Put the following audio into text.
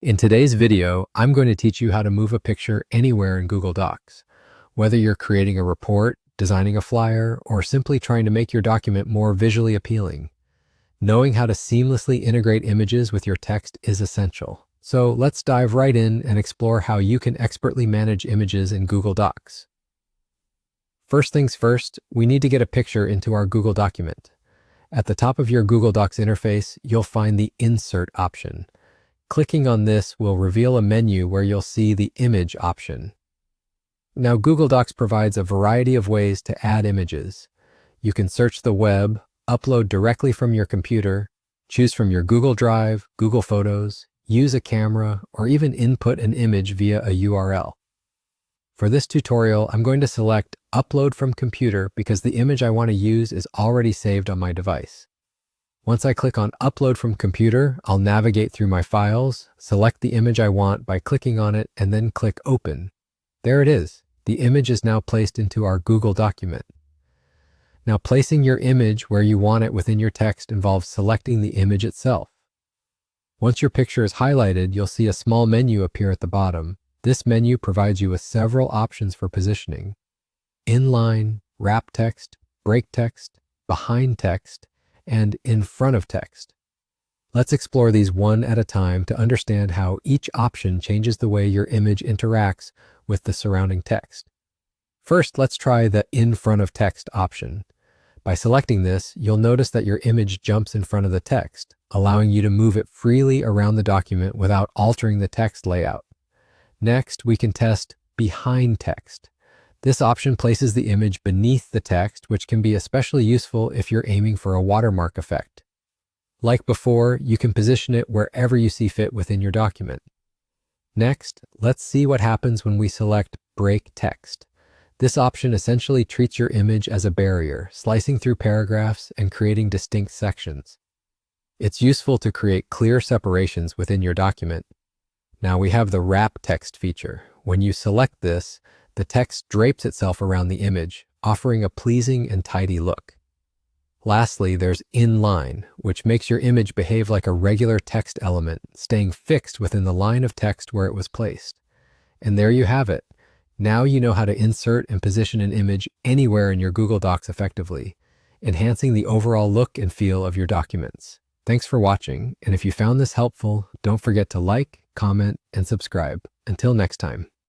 In today's video, I'm going to teach you how to move a picture anywhere in Google Docs. Whether you're creating a report, designing a flyer, or simply trying to make your document more visually appealing, knowing how to seamlessly integrate images with your text is essential. So let's dive right in and explore how you can expertly manage images in Google Docs. First things first, we need to get a picture into our Google document. At the top of your Google Docs interface, you'll find the Insert option. Clicking on this will reveal a menu where you'll see the Image option. Now, Google Docs provides a variety of ways to add images. You can search the web, upload directly from your computer, choose from your Google Drive, Google Photos, use a camera, or even input an image via a URL. For this tutorial, I'm going to select Upload from Computer because the image I want to use is already saved on my device. Once I click on Upload from Computer, I'll navigate through my files, select the image I want by clicking on it, and then click Open. There it is. The image is now placed into our Google document. Now, placing your image where you want it within your text involves selecting the image itself. Once your picture is highlighted, you'll see a small menu appear at the bottom. This menu provides you with several options for positioning: inline, wrap text, break text, behind text, and in front of text. Let's explore these one at a time to understand how each option changes the way your image interacts with the surrounding text. First, let's try the in front of text option. By selecting this, you'll notice that your image jumps in front of the text, allowing you to move it freely around the document without altering the text layout. Next, we can test behind text. This option places the image beneath the text, which can be especially useful if you're aiming for a watermark effect. Like before, you can position it wherever you see fit within your document. Next, let's see what happens when we select break text. This option essentially treats your image as a barrier, slicing through paragraphs and creating distinct sections. It's useful to create clear separations within your document. Now we have the wrap text feature. When you select this, the text drapes itself around the image, offering a pleasing and tidy look. Lastly, there's inline, which makes your image behave like a regular text element, staying fixed within the line of text where it was placed. And there you have it. Now you know how to insert and position an image anywhere in your Google Docs effectively, enhancing the overall look and feel of your documents. Thanks for watching, and if you found this helpful, don't forget to like, comment, and subscribe. Until next time.